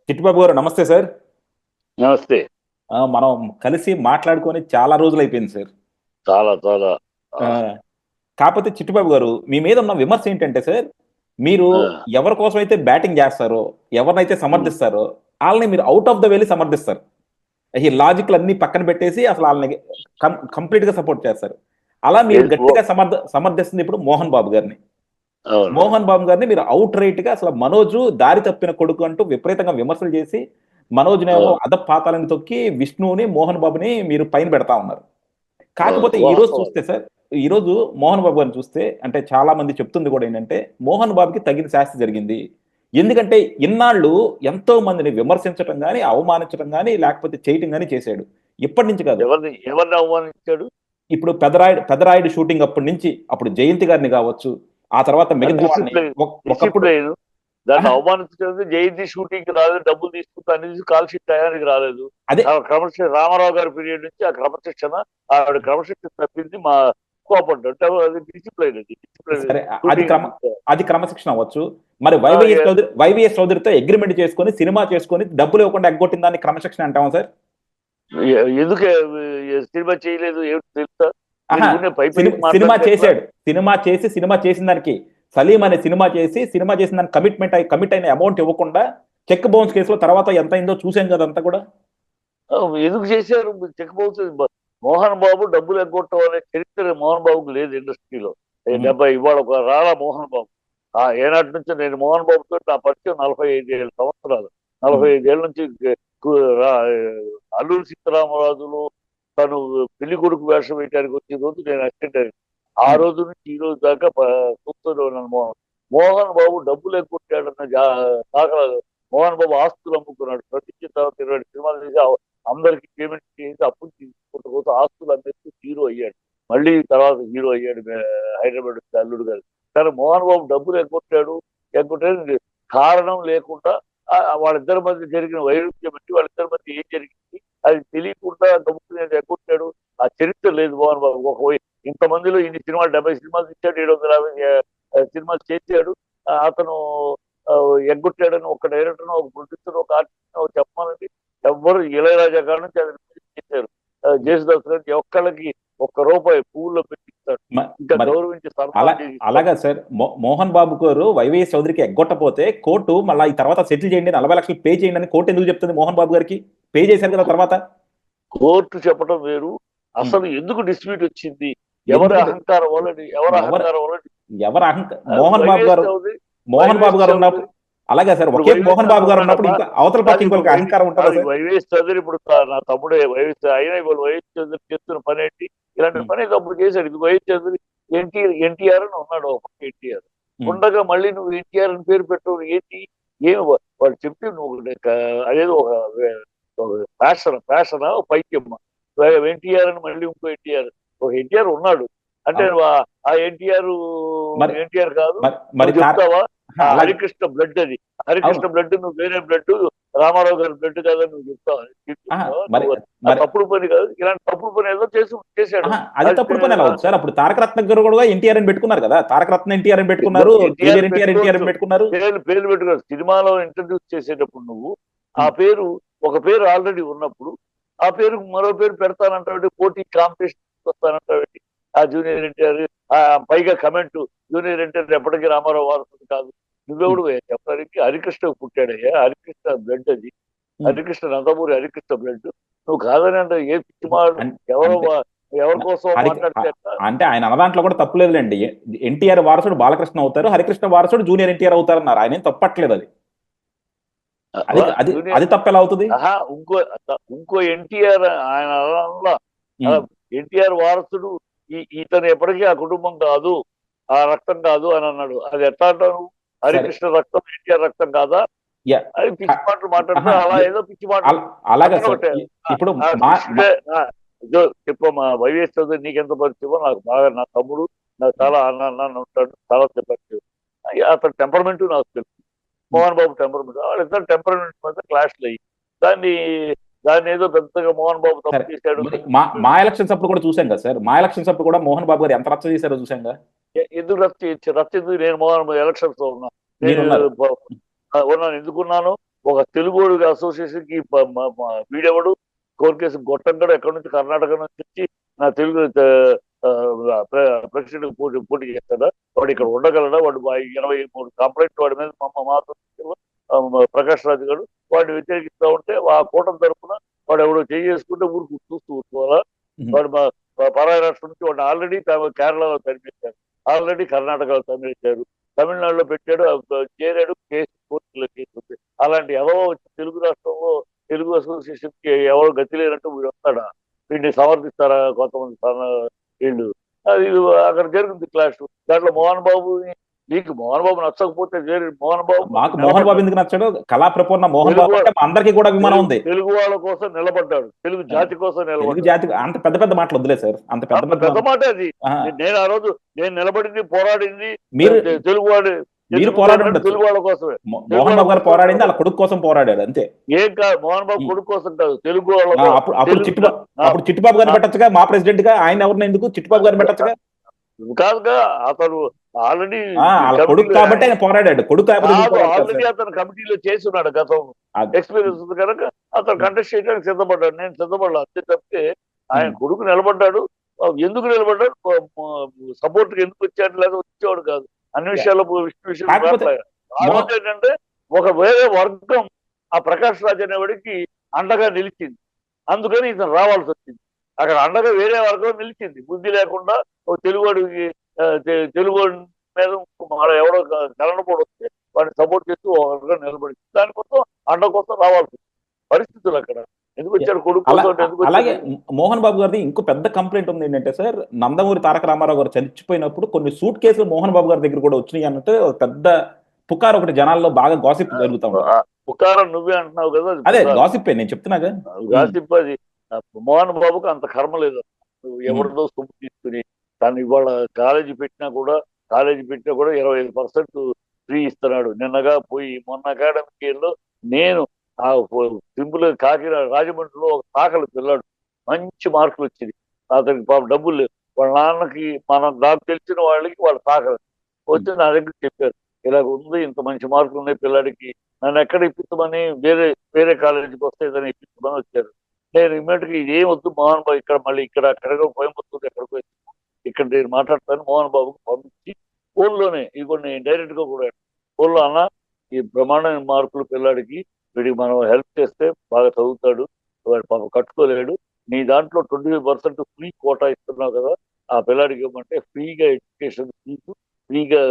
చిట్టిబాబు గారు నమస్తే సార్. నమస్తే. మనం కలిసి మాట్లాడుకొని చాలా రోజులు అయిపోయింది సార్. చాలా చాలా ఆ, ఆహ్, కాకపోతే చిట్టిబాబు గారు మీ మీద ఉన్న విమర్శ ఏంటంటే సార్, మీరు ఆ! ఎవరి కోసం అయితే బ్యాటింగ్ చేస్తారో, ఎవరినైతే హ్మ్. సమర్థిస్తారో వాళ్ళని మీరు అవుట్ ఆఫ్ ద వేలి సమర్థిస్తారు. ఈ లాజిక్లు అన్ని పక్కన పెట్టేసి అసలు వాళ్ళని కంప్లీట్ గా సపోర్ట్ చేస్తారు. అలా మీరు ఏది ఓ గట్టిగా సమర్థిస్తుంది ఇప్పుడు మోహన్ బాబు గారిని. అవును. మోహన్ బాబు గారిని మీరు అవుట్ రైట్ గా అసలు మనోజు దారి తప్పిన కొడుకు అంటూ విపరీతంగా విమర్శలు చేసి మనోజ్నేమో అవును. అధపాతాలను తొక్కి విష్ణువుని మోహన్ బాబుని మీరు పైన పెడతా ఉన్నారు. అవును. కాకపోతే ఈ రోజు వాస్తవం. చూస్తే సార్, ఈ రోజు మోహన్ బాబు గారిని చూస్తే అంటే చాలా మంది చెప్తుంది కూడా ఏంటంటే మోహన్ బాబుకి తగిన శాస్తి జరిగింది. ఎందుకంటే ఇన్నాళ్ళు ఎంతో మందిని విమర్శించడం కానీ అవమానించడం కానీ లేకపోతే చేయటం కానీ చేశాడు. ఇప్పటి నుంచి కాదు, ఎవరిని అవమానించాడు? ఇప్పుడు పెదరాయుడు షూటింగ్ అప్పటి నుంచి అప్పుడు జయంతి గారిని కావచ్చు, ఆ తర్వాత మిగతా వాళ్ళని డిసిప్లిన్, ఒకప్పుడు డిసిప్లిన్ దాన్ని ఆహా, అవమానించడానికి జయంతి షూటింగ్‌కి రాలేదు. డబ్బులు తీసుకుంటూ అన్ని తీసి కాల్ షీట్ టయానికి రాలేదు. అదే రామారావు గారి పీరియడ్ నుంచి ఆ క్రమశిక్షణ ఆవిడ క్రమశిక్షణ తప్పింది మా కోపడ్డాడు. అంటే అది డిసిప్లిన్ అది. డిసిప్లిన్ సరే. అది షూటింగ్ క్రమ అది క్రమశిక్షణ అవ్వచ్చు. మరి ఆ! ఎ వైవిఎస్ చౌదరితో అగ్రిమెంట్ చేసుకొని సినిమా చేసుకొని డబ్బులు ఇవ్వకుండా ఎగ్గొట్టిన దాన్ని క్రమశిక్షణ అంటామా సార్? ఎందుకు సినిమా చేయలేదు ఏమిటి తెలుసా? మీరు ఆహా, ఊరినే పైపైకి సినిమా మాట్లాడితే ఎట్లా? చేశాడు. సినిమా చేసిన దానికి సలీం అనే సినిమా చేసిన దానికి కమిట్ అయిన అమౌంట్ ఇవ్వకుండా చెక్ బౌన్స్ కేసులో తర్వాత ఎంత అయిందో చూసాం కదా అంతా కూడా. ఎందుకు చేశారు? మీరు చెక్ బౌన్స్ మోహన్ బాబు డబ్బులు ఎగ్గొట్టడం అనే చరిత్ర మోహన్ బాబుకి లేదు ఇండస్ట్రీలో. ఉమ్, ఇవాళ ఒక రారా మోహన్ బాబు. ఏనాటి నుంచో నేను మోహన్ బాబుతో నా పరిచయం 45 సంవత్సరాలు. ఉమ్, 45 నుంచి కు- రా- అల్లూరి సీతారామరాజులో తను పెళ్లి కొడుకు వేషం వేయడానికి వచ్చిన రోజు నేను అసిస్టెంట్ అయ్యాను. ఆ ఉమ్. రోజు నుంచి ఈ రోజు దాకా చూస్తూనే ఉన్నాను మోహన్ బాబు డబ్బులు ఎగ్గొట్టాడన్న దాఖలాలు. మోహన్ బాబు ఆస్తులు అమ్ముకున్నాడు. ప్రతిష్ఠిత తర్వాత 20 సినిమాలు చేసి అందరికి పేమెంట్ చేసి అప్పులు తీసుకుంటూ పోతే ఆస్తులు అమ్మేస్తూ హీరో అయ్యాడు. మళ్ళీ తర్వాత హీరో అయ్యాడు హైదరాబాద్ వచ్చి అల్లుడు గారు. కానీ మోహన్ బాబు డబ్బులు ఎగ్గొట్టాడు కారణం లేకుండా వాళ్ళిద్దరి మధ్య జరిగిన వైరుధ్యం బట్టి వాళ్ళిద్దరి మధ్య ఏం జరిగింది అది తెలియకుండా గమ్మున ఎగ్గొట్టాడు. ఆ చరిత్ర లేదు మోహన్ బాబు. ఇంతమందిలో ఇన్ని సినిమాలు 70 సినిమాలు ఇచ్చాడు, 750 సినిమాలు చేశాడు. అతను ఆ, ఎగ్గొట్టాడని ఒక డైరెక్టర్ ఒక ప్రొడ్యూసర్ ఒక ఆర్టిస్ట్ చెప్పమని ఎవ్వరు ఇళయరాజా కాడ నుంచి అది చేశారు. జేసుదాస్ గారికి ఒక్కళ్ళకి ఒక్క రూపాయి పువ్వుల్లో పెట్టిస్తాడు. మ- ఇంకా మరి గౌరవించి అలా సన్మానం చేసి ఇస్తాడు. అలాగా సార్, మోహన్ బాబు గారు వైవిఎస్ చౌదరికి ఎగ్గొట్టపోతే కోర్టు మళ్ళీ ఈ తర్వాత సెటిల్ చేయండి 40 లక్షలు పే చేయండి అని కోర్టు ఎందుకు చెప్తుంది మోహన్ బాబు గారికి? పే చేశారు కదా తర్వాత. కోర్టు చెప్పడం వేరు. ఉమ్. అసలు ఎందుకు డిస్ప్యూట్ వచ్చింది? ఎవరి ఎందుకంటే అహంకారం వల్లది ఎవరి ఎవరు అహంకారం వల్ల ఎవరు మోహన్ బాబు వైవేస్ గారు చౌదరి మోహన్ బాబు వైవేస్ గారు ఉన్నప్పుడు చౌదరి అలాగే సార్, ఇప్పుడు ఒకే వైవేస్ మోహన్ బాబు చౌదరి గారు ఉన్నప్పుడు ఉన్నాడమ్మా. ఇంకా అవతల పక్క కాదు ఇప్పుడు ఇంకొక అహంకారం ఉంటుందా సార్? వైవేస్ చౌదరి ఇప్పుడు నా తమ్ముడే వైవేస్ అయినా ఇప్పుడు వైవేస్ చౌదరి చేస్తున్న పని ఏంటి? ఇలాంటి ఉమ్, పని అప్పుడు చేశాడు. ఇది వైవేస్ చౌదరి ఎన్టీఆర్ అని ఉన్నాడు ఒక పక్క ఎన్టీఆర్ ఉమ్, ఉండగా మళ్ళీ నువ్వు ఎన్టీఆర్ అని పేరు పెట్టవు ఏంటి? ఏమి వాళ్ళు చెప్తే నువ్వు అదేదో ఒక ఫ్యాషన్ పైత్యమ్మ ఎన్టీఆర్ అని మళ్ళీ ఇంకో ఎన్టీఆర్ ఒక ఎన్టీఆర్ ఉన్నాడు అంటే అవ్- ఆ ఎన్టీఆర్ మరి ఎన్టీఆర్ కాదు. మరి మరి నువ్వు చెప్తావా? అలాగే. హరికృష్ణ బ్లడ్ అది. అవును. హరికృష్ణ బ్లడ్ నువ్వు వేరే బ్లడ్ రామారావు గారి బ్లడ్ కాదని నువ్వు చెప్తావా? చెప్తున్నావా మరి నువ్వు? ఆ మరి తప్పుడు పని కాదు. ఇలాంటి తప్పుడు పని ఏదో చేశాడు. అది అది తప్పుడు పని ఎలా అవుతుంది సార్? అప్పుడు తారక రత్న గారు కూడా ఎన్టీఆర్ అని పెట్టుకున్నారు కదా, తారక రత్న ఎన్టీఆర్ అని పెట్టుకున్నారు, ఎన్టీఆర్ జూనియర్ ఎన్టీఆర్ పెట్టుకోవచ్చు. అని పెట్టుకున్నారు. పేర్లు పెట్టుకోవచ్చు. సినిమాలో ఇంట్రడ్యూస్ చేసేటప్పుడు నువ్వు ఆ ఉమ్, పేరు ఒక పేరు ఆల్రెడీ ఉన్నప్పుడు ఆ పేరుకు మరో పేరు పెడతానంటావు. పోటీ కాంపిటీషన్ వస్తానంటావు. ఆ జూనియర్ ఎన్టీఆర్ పైగా కమెంట్ జూనియర్ ఎన్టీఆర్ ఎప్పటికీ రామారావు వారసుడు కాదు. ఉమ్, నువ్వెవడు చెప్పడానికి? హరికృష్ణ పుట్టాడయ్యా. హరికృష్ణ బ్లడ్ అది. ఉమ్. హరికృష్ణ నందమూరి హరికృష్ణ బ్లడ్. నువ్వు కాదని అంటే ఏ పిచ్చి మాట ఎవరో అంటే ఎవరి కోసం హరి మాట్లాడితే ఎట్లా? అంటే ఆయన అన్నదాంట్లో కూడా తప్పులేదులేండి. ఎన్టీఆర్ వారసుడు బాలకృష్ణ అవుతారు, హరికృష్ణ వారసుడు జూనియర్ ఎన్టీఆర్ అవుతారన్నారు. ఆయన ఏం తప్పట్లేదు. అది అది అది జూనియర్ అది తప్పు ఎలా అవుతుంది? ఇంకో ఎన్టీఆర్ ఆయన అలా ఉమ్, ఎన్టీఆర్ వారసుడు ఇతను ఎప్పటికీ ఆ కుటుంబం కాదు, ఆ రక్తం కాదు అని అన్నాడు. అది ఎట్లా అంటావు? సరే. హరికృష్ణ రక్తం ఎన్టీఆర్ రక్తం కాదా? యా. అది పిచ్చి మాటలు మాట్లాడితే ఆహా, అలా ఏదో పిచ్చి మాటలు. అలాగా పక్కన సార్. ఒకటే ఇప్పుడు ఆ మా కృష్ణుడే చెప్పమ్మా. వైవేస్ చౌదరి నీకెంత పరిచయమో నాకు బాగా. నా తమ్ముడు నాకు చాలా అన్న ఉంటాడు. చాలా పరిచయం. అతని టెంపర్మెంట్ నాకు తెలుసు. మోహన్ బాబు టెంపర్మెంట్ వాళ్ళిద్దరు టెంపర్మెంట్ మధ్య క్లాష్లు అయ్యి దాన్ని దాన్ని ఏదో పెద్దగా మోహన్ బాబు తప్పు సరే. చేశాడు. మరి మా ఎలక్షన్స్ అప్పుడు కూడా చూసాం కదా సార్, మా ఎలక్షన్స్ అప్పుడు కూడా మోహన్ బాబు గారు ఎంత రచ్చ చేశారో చూసాం కదా. ఎందుకు రచ్చ ఎందుకు? నేను మోహన్ ఎలక్షన్స్ లో ఉన్నా. నేను మీరున్నారు. ఉన్నాను. ఎందుకున్నాను? ఒక తెలుగు అసోసియేషన్ కి వీడెవడు కోర్టు కేసు గొట్టంగడు ఎక్కడి నుంచి కర్ణాటక నుంచి వచ్చి నా తెలుగు ప్రెసిడెంట్ పోటీ చేస్తాడా? వాడు ఇక్కడ ఉండగలడా? వాడు 23 కంప్లైంట్ వాడి మీద మాతో ప్రకాష్ రాజు గారు వాడిని వ్యతిరేకిస్తా ఉంటే ఆ కూటమి తరఫున వాడు ఎవడో చేసుకుంటే ఊరికి చూస్తూ ఊరుకోవాలా? వాడు పరాయి రాష్ట్రం నుంచి వాడిని ఆల్రెడీ కేరళలో తరిమేశారు, ఆల్రెడీ కర్ణాటకలో తరిమేశారు, తమిళనాడులో పెట్టాడు, చేరాడు, కేసు కోర్టులో కేసు ఉంది. అలాంటి ఎవరో వచ్చి తెలుగు రాష్ట్రంలో తెలుగు అసోసియేషన్ కి ఎవరు గతి లేనట్టు వీడు వస్తాడా? వీడిని సమర్థిస్తారా కొంతమంది వీళ్ళు? అది అక్కడ జరుగుతుంది క్లాష్. దాంట్లో మోహన్ బాబు, నీకు మోహన్ బాబు నచ్చకపోతే మోహన్ బాబు మాకు మోహన్ బాబు ఎందుకు నచ్చాడు? కళా ప్రపూర్ణ మోహన్ బాబు అంటే అందరికీ కూడా అభిమానం ఉంది. తెలుగు వాళ్ళ కోసం నిలబడ్డాడు, తెలుగు జాతి కోసం నిలబడ్డాడు. జాతి అంత పెద్ద పెద్ద మాటలు వద్దులే సార్, అంత పెద్ద మాట అది. నేను ఆ రోజు నేను నిలబడింది, పోరాడింది మీరు తెలుగు వాడు, మీరు పోరాడి తెలుగు వాళ్ళ కోసమే. మోహన్ బాబు గారు పోరాడింది వాళ్ళ కొడుకు కోసం పోరాడాడు అంతే. ఏం కాదు, మోహన్ బాబు కొడుకు కోసం కాదు, తెలుగు వాళ్ళ. అప్పుడు చిట్టుబాబు గారిని పెట్టచ్చుగా, మా ప్రెసిడెంట్ గా ఆయన ఎవరిని ఎందుకు చిట్టుబాబు గారిని పెట్టచ్చుగా? కాదుగా, అతను ఆల్రెడీ కొడుకు కాబట్టి ఆయన పోరాడాడు. కొడుకు ఆల్రెడీ అతను కమిటీలో చేసి ఉన్నాడు, గతం ఎక్స్పీరియన్స్ ఉంది కనుక అతను కంటెస్ట్ చేయడానికి సిద్ధపడ్డాడు. నేను సిద్ధపడ్డా అంతే తప్పితే ఆయన కొడుకు నిలబడ్డాడు. ఎందుకు నిలబడ్డాడు, సపోర్ట్ ఎందుకు వచ్చాడు, లేదా వచ్చేవాడు కాదు. అన్ని విషయాల్లో ఏంటంటే ఒక వేరే వర్గం ఆ ప్రకాష్ రాజ్ అనేవాడికి అండగా నిలిచింది, అందుకని ఇతను రావాల్సి వచ్చింది. అక్కడ అండగా వేరే వర్గం నిలిచింది, బుద్ధి లేకుండా తెలుగువాడికి తెలుగు మీద ఎవడో కలనపోడు వస్తే వాడిని సపోర్ట్ చేస్తూ ఒక వర్గం నిలబడింది. దానికోసం అండ కోసం రావాల్సి పరిస్థితులు అక్కడ. ఎందుకు వచ్చాడు కొడుకు? అలాగే మోహన్ బాబు గారిది ఇంకో పెద్ద కంప్లైంట్ ఉంది ఏంటంటే సార్, నందమూరి తారక రామారావు గారు చనిపోయినప్పుడు కొన్ని సూట్ కేసులు మోహన్ బాబు గారి దగ్గర కూడా వచ్చినాయి అన్నట్టు పెద్ద పుకార్ ఒకటి జనాల్లో బాగా గాసిప్ జరుగుతా ఉంది. పుకారం నువ్వే అంటున్నావు కదా, అదే గాసిప్ నేను చెప్తున్నాగా. గాసిప్ అది. మోహన్ బాబుకి అంత కర్మ లేదు. ఎవరిదో సొమ్ము తీసుకుని తను ఇవాళ కాలేజీ పెట్టినా కూడా 25% ఫ్రీ ఇస్తున్నాడు. నిన్నగా పోయి మొన్న అకాడమిక్ ఇయర్ లో నేను ఆ సింపుల్ కాకినాడ రాజమండ్రిలో ఒక తాకలు పిల్లాడు మంచి మార్కులు వచ్చింది, అతనికి పాపం డబ్బులు లేవు. వాళ్ళ నాన్నకి నాకు తెలిసిన వాళ్ళకి వాళ్ళ తాకలు వచ్చి నా దగ్గర చెప్పారు, ఇలాగ ఉంది, ఇంత మంచి మార్కులు ఉన్నాయి పిల్లాడికి, నన్ను ఎక్కడ ఇప్పించమని వేరే కాలేజీకి వస్తే ఏదైనా ఇప్పించమని వచ్చారు. నేను ఇమ్మీడియట్గా ఇదేం వద్దు మోహన్ బాబు, ఇక్కడ మళ్ళీ ఎక్కడికో కోయంబత్తూరు ఎక్కడికో ఇక్కడ నేను మాట్లాడతాను మోహన్ బాబుకి పంపించి ఫోన్లోనే ఇవ్వండి, డైరెక్ట్ గా కూడా ఫోన్లో అన్న ఈ బ్రహ్మాండమైన మార్కులు పిల్లాడికి, వీడికి మనం హెల్ప్ చేస్తే బాగా చదువుతాడు, వాడు పాప కట్టుకోలేడు, నీ దాంట్లో 25% ఫ్రీ కోటా ఇస్తున్నావు కదా, ఆ పిల్లాడికి ఇవ్వమంటే ఫ్రీగా ఎడ్యుకేషన్ ఫీజు, ఫ్రీగా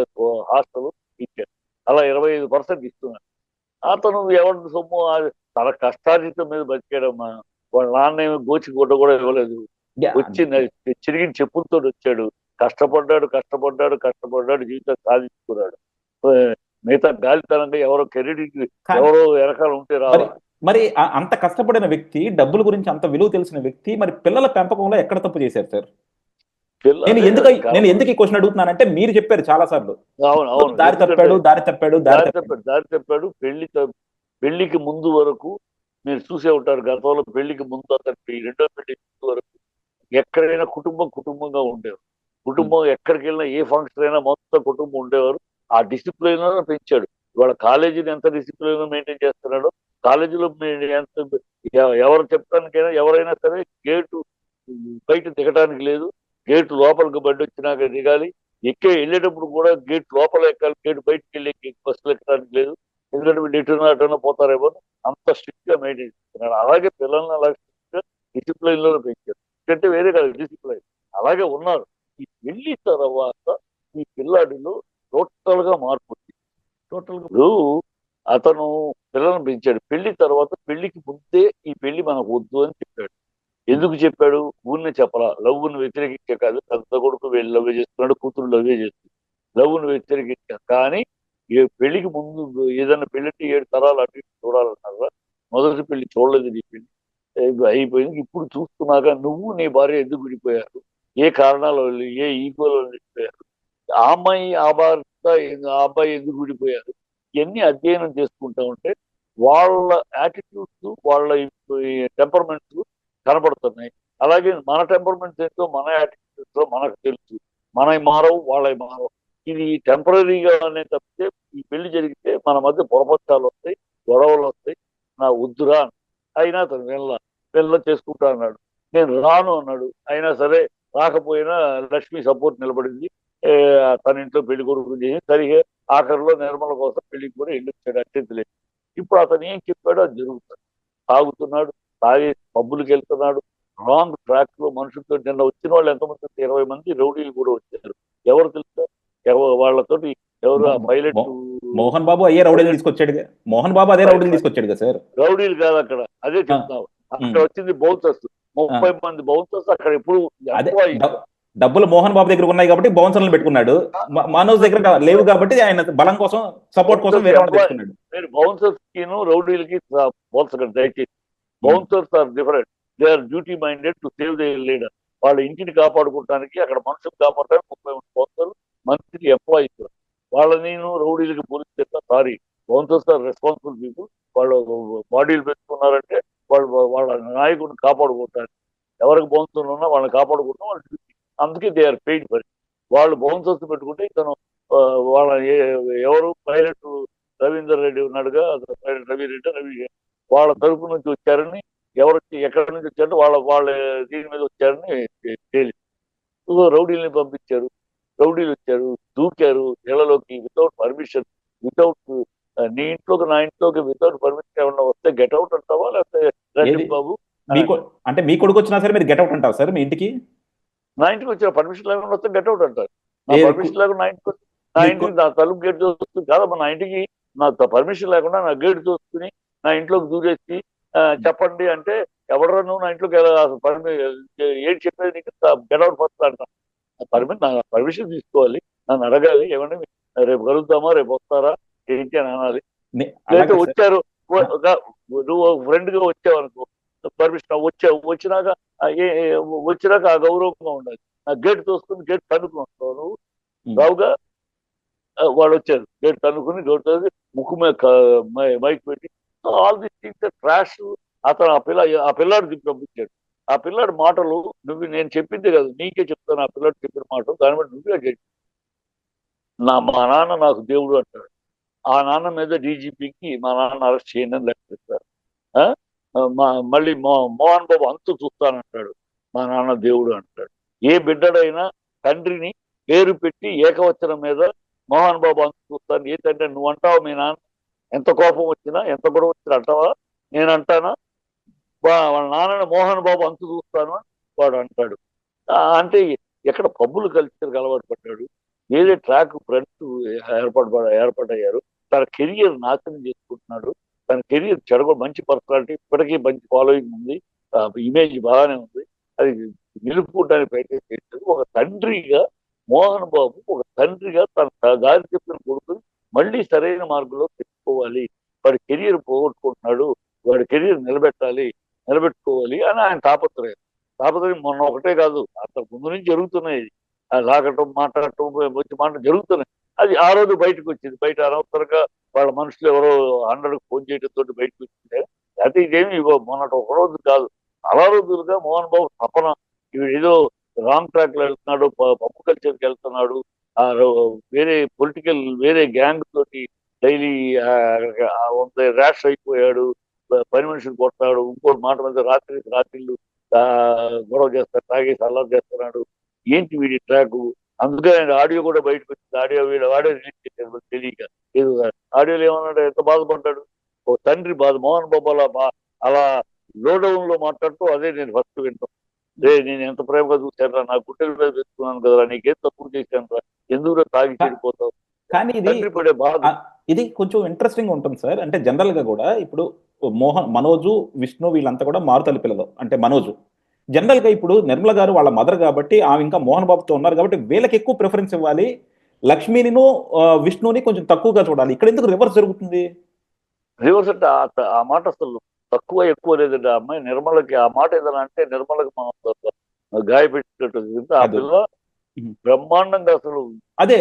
హాస్టల్ ఇచ్చాడు. అలా 25% ఇస్తున్నాడు. అతను ఎవరి సొమ్ము తన కష్టార్జితం మీద బతికాడమ్మా. వాళ్ళ నాన్న ఏమి గోచి గుడ్డ కూడా ఇవ్వలేదు, వచ్చి చిరిగిన చెప్పులతో వచ్చాడు, కష్టపడ్డాడు, జీవితం సాధించుకున్నాడు. మిగతా గాలితనంగా ఎవరో కెరీర్కి ఎవరో వెనకాల ఉంటే రావాలి. మరి అంత కష్టపడిన వ్యక్తి, డబ్బుల గురించి అంత విలువ తెలిసిన వ్యక్తి, మరి పిల్లల పెంపకంలో ఎక్కడ తప్పు చేశారు సార్? నేను ఎందుకు ఈ క్వశ్చన్ అడుగుతున్నానంటే మీరు చెప్పారు చాలా సార్లు, దారి తప్పాడు. పెళ్లికి ముందు వరకు మీరు చూసే ఉంటారు, గతంలో పెళ్లికి ముందు అతనికి రెండో పెళ్లి వరకు ఎక్కడైనా కుటుంబంగా ఉండేవారు. కుటుంబం ఎక్కడికి వెళ్ళినా ఏ ఫంక్షన్ అయినా మొత్తం కుటుంబం ఉండేవారు. ఆ డిసిప్లిన్ పెంచాడు. ఇవాళ కాలేజీని ఎంత డిసిప్లిన్ మెయింటైన్ చేస్తున్నాడో, కాలేజీలో ఎంత ఎవరు చెప్పడానికైనా ఎవరైనా సరే గేటు బయట దిగడానికి లేదు, గేటు లోపలికి బండి వచ్చినాక దిగాలి, వెళ్ళేటప్పుడు కూడా గేట్ లోపల ఎక్కాలి, గేటు బయటకు వెళ్ళి బస్సులు ఎక్కడానికి లేదు, ఎందుకంటే వీళ్ళు ఎటున్నా పోతారేమో అంత స్ట్రిక్ట్ గా మెయింటైన్ చేస్తున్నాడు. అలాగే పిల్లల్ని అలాగే స్ట్రిక్ట్ గా డిసిప్లైన్ లో పెంచారు. ఎందుకంటే వేరే కాదు డిసిప్లైన్. అలాగే ఉన్నారు. ఈ పెళ్లి తర్వాత ఈ పిల్లాడిలో టోటల్ గా మార్పు వచ్చింది. టోటల్ అతను పిల్లలను పెంచాడు. పెళ్లి తర్వాత పెళ్లికి ముందే ఈ పెళ్లి మనకు వద్దు అని చెప్పాడు. ఎందుకు చెప్పాడు? ఊరినే చెప్పాలా, లవ్వును వ్యతిరేకించే కాదు, పెద్ద కొడుకు వీళ్ళు లవ్వే చేస్తున్నాడు, కూతురు లవ్వే చేస్తుంది, లవ్వును వ్యతిరేకించా. కానీ పెళ్లికి ముందు ఏదైనా పెళ్లింటే 7 తరాలు అటు చూడాలన్నారా, మొదటి పెళ్లి చూడలేదు, నీ పెళ్లి అయిపోయింది, ఇప్పుడు చూస్తున్నాక నువ్వు నీ భార్య ఎందుకు విడిపోయారు, ఏ కారణాల వల్ల, ఏ ఈగోల విడిపోయారు, ఆ అమ్మాయి ఆ భర్త ఆ అబ్బాయి ఎందుకు విడిపోయారు, ఇవన్నీ అధ్యయనం చేసుకుంటా ఉంటే వాళ్ళ యాటిట్యూడ్స్, వాళ్ళ టెంపర్మెంట్స్ కనబడుతున్నాయి. అలాగే మన టెంపర్మెంట్స్ ఏంటో మన యాటిట్యూడ్స్ లో మనకు తెలుసు, మనవి మారవు, వాళ్ళవి మారవు. ఇది టెంపరీగానే తప్పితే ఈ పెళ్లి జరిగితే మన మధ్య పొరపచ్చాలు వస్తాయి, గొడవలు వస్తాయి, నా వద్దురా అయినా అతను వెళ్ళ చేసుకుంటా అన్నాడు. నేను రాను అన్నాడు. అయినా సరే రాకపోయినా లక్ష్మి సపోర్ట్ నిలబడింది. తన ఇంట్లో పెళ్లి కొడుకు చేసి సరిగా ఆఖరిలో నిర్మల కోసం పెళ్లికి కూడా వెళ్ళొచ్చాడు అత్యంతలేదు. ఇప్పుడు అతను ఏం చెప్పాడో అది జరుగుతుంది. తాగుతున్నాడు, తాగి పబ్బులకు వెళ్తున్నాడు, రాంగ్ ట్రాక్ లో మనుషులతో. నిన్న వచ్చిన వాళ్ళు ఎంతమంది, 20 మంది రౌడీలు కూడా వచ్చారు. ఎవరు తెలుసా? వాళ్ళతోటి ఎవరు ఆ పైలట్ మోహన్ బాబు అయ్యే రౌడీలు తీసుకొచ్చాడుగా. మోహన్ బాబు అదే రౌడీలు తీసుకొచ్చాడుగా సార్. రౌడీలు కాదు అక్కడ, అదే చెప్తున్నావు. అక్కడ వచ్చింది బౌన్సర్స్, 30 మంది బౌన్సర్స్ అక్కడ ఎప్పుడు అదే డబ్బులు మోహన్ బాబు దగ్గర ఉన్నాయి కాబట్టి బౌన్సర్లను పెట్టుకున్నాడు. మనోజ్ దగ్గర లేవు కాబట్టి ఆయన బలం కోసం, సపోర్ట్ కోసం వేరే వాళ్ళు పెట్టుకున్నాడు. మీరు బౌన్సర్స్ కి రౌడీలకి పోల్చకండి దయచేసి. Bouncers are different. They are duty minded to save the leader. వాళ్ళ ఇంటిని కాపాడుకోవడానికి, అక్కడ మనుషులు కాపాడడానికి 30 మంది బౌన్సర్లు మంత్రికి ఎంప్లాయీస్. వాళ్ళని రౌడీలకి police sorry, bouncers are responsible people. వాళ్ళు బాడీలు పెట్టుకున్నారంటే వాళ్ళ నాయకుడిని కాపాడుకోవటానికి. ఎవరికి బౌన్సర్లు ఉన్నా వాళ్ళని కాపాడుకుంటాం వాళ్ళ డ్యూటీ. అందుకే దే ఆర్ పెయిడ్ ఫర్. వాళ్ళు బౌన్సర్స్ పెట్టుకుంటే ఇతను వాళ్ళ ఎవరు పైలట్ రవీందర్ రెడ్డి ఉన్నాడుగా, పైలట్ రవి వాళ్ళ తరపు నుంచి వచ్చారని, ఎవరికి ఎక్కడి నుంచి వచ్చారంటే వాళ్ళ దీని మీద వచ్చారని తేలి రౌడీల్ని పంపించారు. రౌడీలు వచ్చారు, దూకారు ఇళ్లలోకి వితౌట్ పర్మిషన్, వితౌట్ నీ ఇంట్లోకి నా ఇంట్లోకి వితౌట్ పర్మిషన్ ఏమన్నా వస్తే గెట్అవుట్ అంటావా, లేకపోతే రండి బాబు అంటే మీ కొడుకు వచ్చినా సరే మీరు గెట్అవుట్ అంటారు సార్ మీ ఇంటికి? నా ఇంటికి వచ్చిన పర్మిషన్ లేకుండా వస్తే గెట్అవుట్ అంటారు. నా పర్మిషన్ లేకుండా నా ఇంటికి నా తలుపు గేట్ చూస్తుంది కాదమ్మా. నా ఇంటికి నా పర్మిషన్ లేకుండా నా గేట్ చూసుకుని నా ఇంట్లోకి దూరేసి చెప్పండి అంటే ఎవడరా నువ్వు నా ఇంట్లోకి ఏంటి చెప్పేది నీకు, గెట్అవుట్ ఫస్ట్ అంట. పర్మిషన్ తీసుకోవాలి, నన్ను అడగాలి, ఏమన్నా రేపు కలుద్దామా, రేపు వస్తారా ఏంటి అని అనాలి. లేకపోతే వచ్చారు నువ్వు ఫ్రెండ్ గా వచ్చావు అనుకో, పర్మిషన్ వచ్చినాక ఆ గౌరవంగా ఉండాలి. నా గేట్ తోసుకుని గేట్ తన్నుకుని వస్తావు నువ్వు. రావుగా వాడు వచ్చారు, గేట్ తన్నుకుని గేట్ ముక్కు మీద మైక్ పెట్టి ఆల్ దిస్ థింగ్స్ ట్రాష్. అతను ఆ పిల్లాడు పంపించాడు. ఆ పిల్లాడి మాటలు నేను చెప్పిందే కాదు, నీకే చెప్తాను. ఆ పిల్లాడు చెప్పిన మాటలు దాన్ని బట్టి నువ్వే చెప్పి మా నాన్న నాకు దేవుడు అంటాడు. ఆ నాన్న మీద డీజీపీకి మా నాన్న అరెస్ట్ చేయండి అని లెక్క చెప్తారు. మళ్ళీ మోహన్ బాబు అంతు చూస్తానంటాడు. మా నాన్న దేవుడు అంటాడు. ఏ బిడ్డడైనా తండ్రిని పేరు పెట్టి ఏకవచనం మీద మోహన్ బాబు అంతు చూస్తాను. ఏ తండ్రి నువ్వు అంటావా? మీ నాన్న ఎంత కోపం వచ్చినా ఎంత గొడవ వచ్చినా అంటావా? నేను అంటానా? వాళ్ళ నాన్నని మోహన్ బాబు అంతు చూస్తాను అని వాడు అంటాడు. అంటే ఎక్కడ పబ్బులు కల్చర్కి అలవాటు పడ్డాడు. వేరే ట్రాక్ ఫ్రెండ్స్ ఏర్పడయ్యారు. తన కెరియర్ నాశనం చేసుకుంటున్నాడు. తన కెరియర్ మంచి పర్సనాలిటీ, ఇప్పటికీ మంచి ఫాలోయింగ్ ఉంది, ఇమేజ్ బాగానే ఉంది. అది నిలుపుకోవడానికి ప్రయత్నం చేశాడు. ఒక తండ్రిగా మోహన్ బాబు, ఒక తండ్రిగా తన దారి చెప్పిన కొడుకుని మళ్ళీ సరైన మార్గంలో తెచ్చుకోవాలి. వాడి కెరియర్ పోగొట్టుకుంటున్నాడు, వాడి కెరియర్ నిలబెట్టుకోవాలి అని ఆయన తాపత్రయం. మొన్న ఒకటే కాదు, అంతకు ముందు నుంచి జరుగుతున్నాయి. లాగటం, మాట్లాడటం, వచ్చి మాట జరుగుతున్నాయి. అది ఆ రోజు బయటకు వచ్చింది. బయట అనవసరంగా వాళ్ళ మనుషులు ఎవరో 100కు ఫోన్ చేయడంతో బయటకు వచ్చింది. అయితే ఇదేమి మొన్నటి ఒక రోజు కాదు, చాలా రోజులుగా మోహన్ బాబు తపన. ఏదో రాంగ్ ట్రాక్ లో వెళ్తున్నాడు, పప్పు కల్చర్కి వెళ్తున్నాడు, వేరే గ్యాంగ్ తోటి డైలీ ర్యాష్ అయిపోయాడు. పని మనుషులు కొడతాడు, ఇంకోటి మాట మీద రాత్రిళ్ళు గొడవ చేస్తాడు, తాగేసి అల్లరి చేస్తున్నాడు. ఏంటి వీడి ట్రాక్? అందుకే ఆయన ఆడియో కూడా బయటకు వచ్చింది. ఆడియో రిలీజ్ చేశారు తెలియక. ఏదో ఆడియోలో ఏమన్నాడు, ఎంత బాధపడ్డాడు. ఓ తండ్రి బాధ. మోహన్ బాబు అలా లోడౌన్ లో మాట్లాడుతూ అదే నేను ఫస్ట్ వింటాను. నేను ఎంత ప్రేమగా చూశాను, నా గుడ్డల మీద పెట్టుకున్నాను కదా, నీకేం తక్కువ చేశాను రా, ఎందుకు తాగి చెడిపోతావు. కానీ పడే బాధ ఇది కొంచెం ఇంట్రెస్టింగ్ ఉంటుంది సార్. అంటే జనరల్ గా కూడా ఇప్పుడు మనోజు, విష్ణు వీళ్ళంతా కూడా మారుతల్లి పిల్లలు. అంటే మనోజు జనరల్ గా ఇప్పుడు నిర్మల గారు వాళ్ళ మదర్ కాబట్టి, ఆమె ఇంకా మోహన్ బాబుతో ఉన్నారు కాబట్టి వీళ్ళకి ఎక్కువ ప్రిఫరెన్స్ ఇవ్వాలి, లక్ష్మిని విష్ణుని కొంచెం తక్కువగా చూడాలి. ఇక్కడ ఎందుకు రివర్స్ జరుగుతుంది? రివర్స్ అంటే ఆ మాట అసలు తక్కువ ఎక్కువ లేదండి. ఆ అమ్మాయి నిర్మలకి ఆ మాట ఏదైనా అంటే నిర్మలకి మనం గాయపెట్టినట్టు. ఆ పిల్ల బ్రహ్మాండంగా అసలు అదే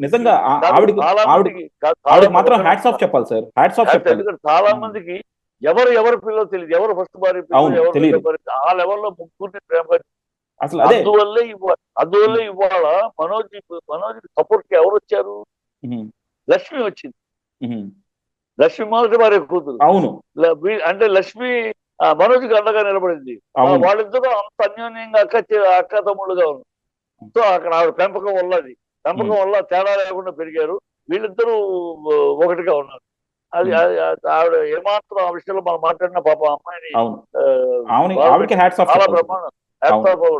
నిజంగా ఆవిడకి మాత్రం హ్యాట్స్ ఆఫ్ చెప్పాలి సార్. హ్యాట్స్ ఆఫ్ చెప్పాలి. ఎందుకంటే చాలా మందికి ఎవరి పిల్లలు తెలియదు, ఎవరు ఫస్ట్ భార్య పిల్లలు, ఆ లెవెల్లో ముగ్గురిని ప్రేమ. అసలు అందువల్లే ఇవాళ మనోజ్ సపోర్ట్ కి ఎవరు వచ్చారు? లక్ష్మి వచ్చింది. లక్ష్మి మొదటి భార్య కూతురు. అవును. అంటే లక్ష్మి మనోజ్కి అండగా నిలబడింది. అవును. వాళ్ళిద్దరూ అంత అన్యోన్యంగా అక్క తమ్ముళ్ళుగా ఉన్నారు. సో అక్కడ ఆవిడ పెంపకం వల్ల పెంపకం వల్ల తేడా లేకుండా పెరిగారు. వీళ్ళిద్దరూ ఒకటిగా ఉన్నారు. అది ఆవిడ ఏమాత్రం ఆ విషయంలో మనం మాట్లాడిన పాప అమ్మాయిని అవును. బాధ ఆవిడకి పెట్టి హ్యాట్స్ ఆఫ్ చాలా చెప్పాలి. బ్రహ్మాండం.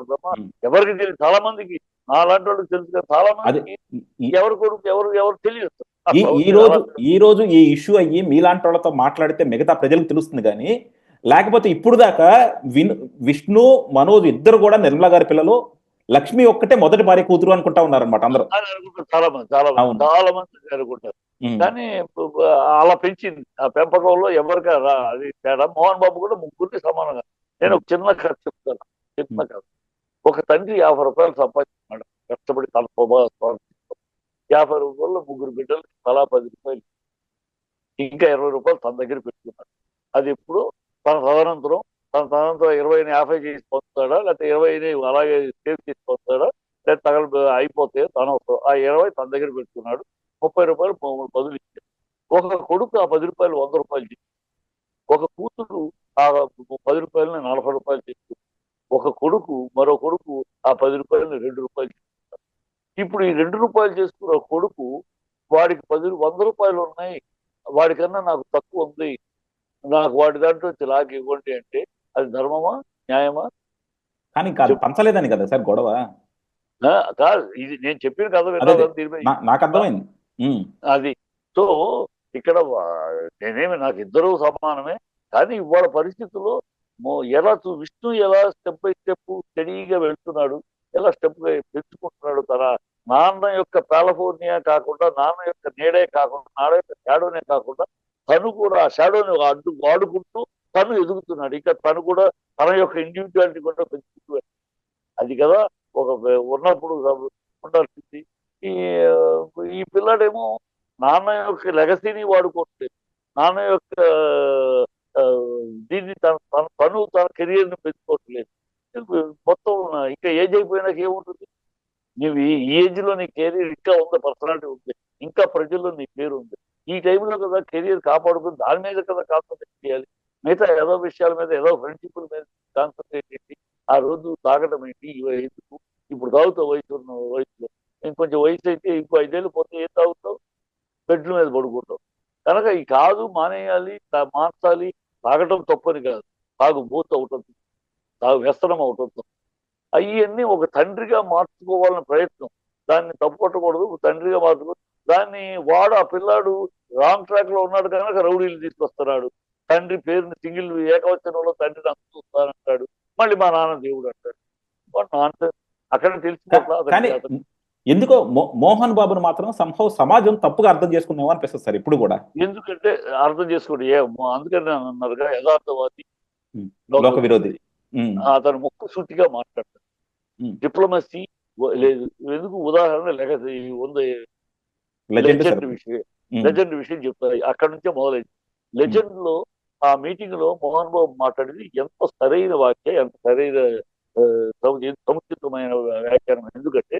బ్రహ్మాండం. ఎవరికి తెలియదు, చాలా మందికి నాలాంటి వాళ్ళకి తెలుసు కదా, చాలా అది మందికి ఎవరు కొడుకు ఎవరు తెలియదు. ఈ అట్లా ఈ ఉంది రోజు అలా. ఈ రోజు ఈ ఇష్యూ అయ్యి మీలాంటి వాళ్ళతో మాట్లాడితే మిగతా ప్రజలకు తెలుస్తుంది కానీ, లేకపోతే ఇప్పుడు దాకా విష్ణు మనోజ్ ఇద్దరు కూడా నిర్మలా గారి పిల్లలు, లక్ష్మి ఒక్కటే మొదటి భార్య కూతురు అనుకుంటా ఉన్నారనమాట అందరూ. అని అనుకుంటారు చాలా మంది, చాలా మంది, అవును. చాలా మంది అనుకుంటారు. ఉమ్. కానీ అలా పెంచింది ఆ పెంపకంలో ఎవరికి అది తేడా. మోహన్ బాబు కూడా ముగ్గురిని సమానంగా. నేను ఒక చిన్న కథ చెప్తాను. చిన్న కథ. ఒక తండ్రి 50 రూపాయలు సంపాదించుకున్నాడు కష్టపడి తన స్వభావం. 50 రూపాయల్లో ముగ్గురు బిడ్డలకి తలా 10 రూపాయలు, ఇంకా 20 రూపాయలు తన దగ్గర పెట్టుకున్నాడు. అది ఎప్పుడు తన తదనంతరం 20ని 50 చేసి పొందుతాడా, లేకపోతే 20ని అలాగే సేవ్ చేసి పొందుతాడా, లేదా అయిపోతే తన ఆ 20 తన దగ్గర పెట్టుకున్నాడు. 30 రూపాయలు బదులు ఇచ్చాడు. ఒక కొడుకు ఆ 10 రూపాయలు 100 రూపాయలు చేసి, ఒక కూతురు ఆ 10 రూపాయలని 40 రూపాయలు చేస్తుంది. మరో కొడుకు ఆ 10 రూపాయలని 2 రూపాయలు చేసుకుంటాడు. ఇప్పుడు ఈ 2 రూపాయలు చేసుకున్న కొడుకు, వాడికి 100 రూపాయలు ఉన్నాయి, వాడికన్నా నాకు తక్కువ ఉంది, నాకు వాడి దాంట్లో నాకు ఇవ్వండి అంటే అది ధర్మమా, న్యాయమా? కానీ కాదు, చెప్పు. పంచలేదని కదా సార్ గొడవ. కాదు, ఇది నేను చెప్పిన కథ అదే విన్నాను దీని మీద. నాకు అర్థమైంది. ఉమ్. అది. సో ఇక్కడ నేనేమి, నాకు ఇద్దరు సమానమే. కానీ ఇవాళ పరిస్థితుల్లో విష్ణు ఎలా స్టెప్ బై స్టెప్ స్టడీగా వెళ్తున్నాడు, ఎలా స్టెప్ పెంచుకుంటున్నాడు. తన నాన్న యొక్క కాలిఫోర్నియా కాకుండా, నాన్న యొక్క నీడే కాకుండా, నాన్న యొక్క షాడోనే కాకుండా, తను కూడా ఆ షాడోని వాడుకుంటూ తను ఎదుగుతున్నాడు. ఇంకా తను కూడా తన యొక్క ఇండివిజువాలిటీ కూడా పెంచుకుంటూ, అది కదా ఒక ఉన్నప్పుడు ఉండాల్సింది. ఈ ఈ పిల్లాడేమో నాన్న యొక్క లెగసీని వాడుకోవట్లేదు, నాన్న యొక్క ఆ, దీన్ని తన కెరియర్ ని పెంచుకోవట్లేదు. మొత్తం ఇంకా ఏజ్ అయిపోయినాక ఏముంటుంది? నువ్వు ఈ ఏజ్ లో నీ కెరీర్ ఇంకా ఉంది, పర్సనాలిటీ ఉంది, ఇంకా ప్రజల్లో నీ పేరు ఉంది. ఈ టైంలో కదా కెరీర్ కాపాడుకుని దాని మీద కదా కాన్సన్ట్రేట్ చేయాలి. మిగతా ఏదో విషయాల మీద, ఏదో ఫ్రెండ్షిప్ల మీద కాన్సన్ట్రేట్ చేసి ఆ రోజు తాగడం ఏంటి, ఎందుకు? ఇప్పుడు తాగుతావు వయసులో, ఇంకొంచెం వయసు అయితే ఇంకో 5 ఏళ్ళు పోతే ఏం తాగుతావు? బెడ్ల మీద పడుకుంటావు. కనుక ఈ కాదు మానేయాలి, మార్చాలి. తాగటం తప్పని కాదు, తాగుబోతు అవుతుంది, వ్యసనం అవుతుంది. అవన్నీ ఒక తండ్రిగా మార్చుకోవాలన్న ప్రయత్నం. దాన్ని తప్పుపట్టకూడదు, తండ్రిగా మార్చుకో. దాన్ని ఆ పిల్లాడు రాంగ్ ట్రాక్ లో ఉన్నాడు కనుక రౌడీలు తీసుకొస్తున్నాడు. తండ్రి పేరుని సింగిల్ ఏకవచనంలో తండ్రిని చూస్తానంటాడు. మళ్ళీ మా నాన్న దేవుడు అంటాడు. అక్కడ తెలిసిపోట్లా కానీ అతనికి. ఎందుకో మోహన్ బాబును మాత్రం సమాజం తప్పుగా అర్థం చేసుకుందేమో అనిపిస్తుంది సార్ ఇప్పుడు కూడా. ఎందుకంటే అర్థం చేసుకోండి, అందుకని అన్నారుగా యథార్థవాది, లోక విరోధి. అతను ముక్కు సూటిగా మాట్లాడతాడు. డిప్లొమసీ లేదు. ఎందుకు? ఉదాహరణ ఉంది, లెజెండ్ విషయం చెప్తారు. అక్కడ నుంచే మొదలైంది. లెజెండ్ లో ఆ మీటింగ్ లో మోహన్ బాబు మాట్లాడేది ఎంత సరైన వాక్య, ఎంత సరైన సముచితమైన వ్యాఖ్యానం. ఎందుకంటే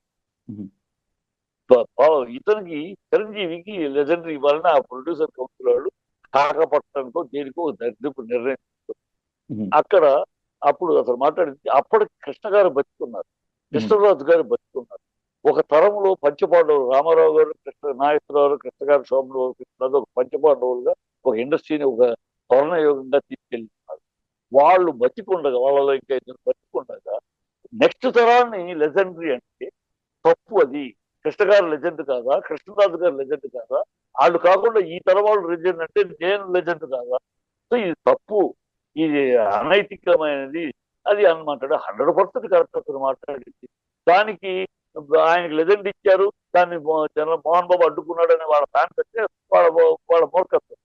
ఇతనికి, చిరంజీవికి లెజెండరీ ఇవ్వాలని ఆ ప్రొడ్యూసర్ కౌన్సిల్ వాళ్ళు కాకపట్టడంతో దేనికో దరిద్రపు నిర్ణయం. అక్కడ అప్పుడు అసలు మాట్లాడింది, అప్పటికి కృష్ణ గారు బతుకున్నారు, కృష్ణరాజు గారు బతుకున్నారు. ఒక తరంలో పంచపాండవులు, రామారావు గారు, నాగేశ్వరరావు గారు, కృష్ణ గారు, సోమరావు, కృష్ణరాజు ఒక పంచపాండవులుగా ఒక ఇండస్ట్రీని ఒక స్వర్ణయోగంగా తీసుకెళ్తున్నారు. వాళ్ళు బతికుండగా, వాళ్ళలో ఇంకా ఇద్దరు బతికుండగా నెక్స్ట్ తరాన్ని లెజెండరీ అంటే తప్పు. అది కృష్ణ గారు లెజెండ్ కాదా, కృష్ణరాజు గారు లెజెండ్ కాదా? వాళ్ళు కాకుండా ఈ తరం వాళ్ళు లెజెండ్ అంటే నేను లెజెండ్ కాదా? సో ఇది తప్పు, ఇది అనైతికమైనది అది అని మాట్లాడు. 100% కరెక్ట్ అతను మాట్లాడింది. దానికి ఆయనకి లెజెండ్ ఇచ్చారు, దాన్ని మోహన్ బాబు అడ్డుకున్నాడని వాళ్ళ ఫ్యాన్స్ అంటే వాళ్ళ మూర్ఖత్వం.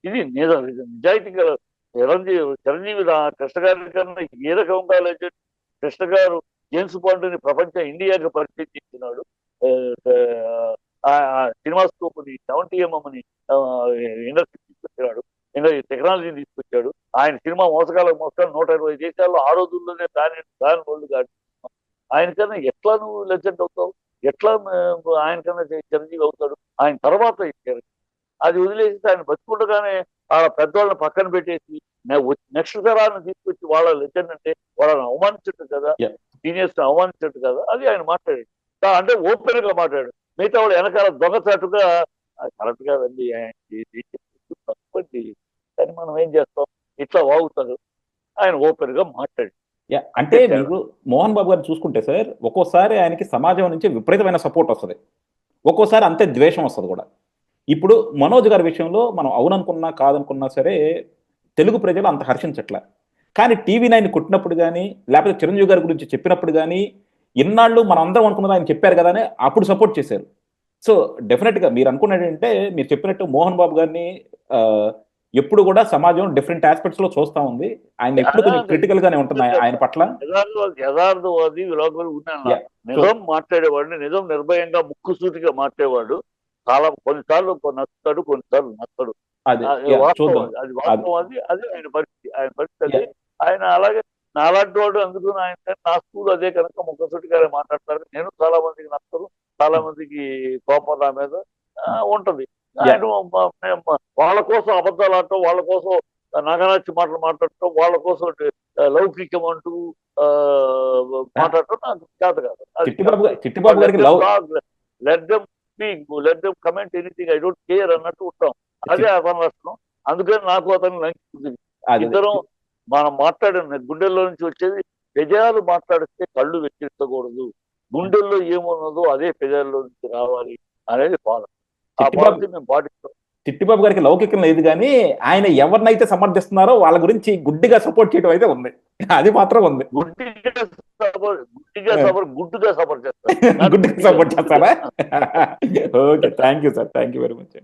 ఇది నిజాయితీగా చిరంజీవి కృష్ణ గారి కన్నా ఏ రకంగా లెజెండ్. కృష్ణ గారు జేమ్స్ బాండ్ని ఇండియాకి పరిచయం చేసినాడు. సినిమాస్కోప్ని 70mm ఇండస్ట్రీ తీసుకొచ్చాడు, టెక్నాలజీని తీసుకొచ్చాడు. ఆయన సినిమా మోసకాలకు 120 దేశాల్లో ఆ రోజుల్లోనే దాని వరల్డ్ కాదు. ఆయనకన్నా ఎట్లా నువ్వు లెజెండ్ అవుతావు? ఎట్లా ఆయనకన్నా చిరంజీవి అవుతాడు? ఆయన తర్వాత ఇచ్చారు. అది వదిలేసి ఆయన బతుకుండగానే ఆ పెద్దవాళ్ళని పక్కన పెట్టేసి నెక్స్ట్ తరాన్ని తీసుకొచ్చి వాళ్ళ లెజెండ్ అంటే వాళ్ళని అవమానించట్టు కదా, Yeah. సీనియర్స్ అవమానించట్టు కదా, అది ఆయన మాట్లాడాడు. అంటే ఓపెన్ గా మాట్లాడాడు. మిగతా వాళ్ళు వెనకాల దొంగచాటుగా కరెక్ట్ గా వెళ్ళి తప్పండి, కానీ మనం ఏం చేస్తాం, ఇట్లా వాగుతారు. ఆయన ఓపెన్ గా మాట్లాడాడు. అంటే మీకు మోహన్ బాబు గారు చూసుకుంటే సార్, ఒక్కోసారి ఆయనకి సమాజం నుంచి విపరీతమైన సపోర్ట్ వస్తుంది, ఒక్కోసారి అంతే ద్వేషం వస్తుంది కూడా. ఇప్పుడు మనోజ్ గారి విషయంలో మనం అవుననుకున్నా కాదనుకున్నా సరే తెలుగు ప్రజలు అంత హర్షించట్ల. కానీ టీవీ9 కొట్టినప్పుడు కానీ లేకపోతే చిరంజీవి గారి గురించి చెప్పినప్పుడు కానీ ఇన్నాళ్ళు మనం అందరం అనుకున్నది ఆయన చెప్పారు కదా అని అప్పుడు సపోర్ట్ చేశారు. సో డెఫినెట్గా మీరు అనుకున్నట్టు మీరు చెప్పినట్టు మోహన్ బాబు గారిని ఎప్పుడు కూడా సమాజం డిఫరెంట్ ఆస్పెక్ట్స్ లో చూస్తా ఉంది. ఆయన ఎప్పుడు కొంచెం క్రిటికల్ గానే ఉంటున్నాయి ఆయన పట్ల. యథార్థవాది విలోకలు ఉన్నాను. నిజం మాట్లాడేవాడిని, నిజం నిర్భయంగా ముక్కుసూటిగా మాట్లాడేవాడు. చాలా కొన్నిసార్లు నచ్చుతాడు, కొన్నిసార్లు నచ్చడు. అది వాస్తవం, అది ఆయన పరిస్థితి. ఆయన పరిస్థితి ఆయన అలాగే నాలాంటి వాడు. అందుకు ఆయన నా స్కూల్ అదే కనుక ముక్కసూటిగానే మాట్లాడతారు. నేను చాలా మందికి నచ్చదు, చాలా మందికి కోపం నా మీద ఉంటది. ఆయన వాళ్ళ కోసం అబద్ధాలు ఆడటం, వాళ్ళ కోసం నగనచ్చి మాటలు మాట్లాడటం, వాళ్ళ కోసం లౌకికం అంటూ మాట్లాడటం నాకు చేత కాదు. Let them speak, let them comment anything, I don't care అన్నట్టు ఉంటాం. అదే అతని లక్షణం. అందుకని నాకు అతను లంకింది. ఇద్దరం మనం మాట్లాడిన గుండెల్లో నుంచి వచ్చేది. పెదాలు మాట్లాడిస్తే కళ్ళు వెచ్చిరించకూడదు, గుండెల్లో ఏమున్నదో అదే పెదాల్లో నుంచి రావాలి అనేది పాలన. ఆ పాలసీ మేము పాటిస్తాం. చిట్టిబాబు గారికి లౌకికం లేదు, కానీ ఆయన ఎవరినైతే సమర్థిస్తున్నారో వాళ్ళ గురించి గుడ్డిగా సపోర్ట్ చేయడం అయితే ఉంది, అది మాత్రం ఉంది. గుడ్డిగా సపోర్ట్ చేస్తారా? Okay, thank you sir, thank you very much.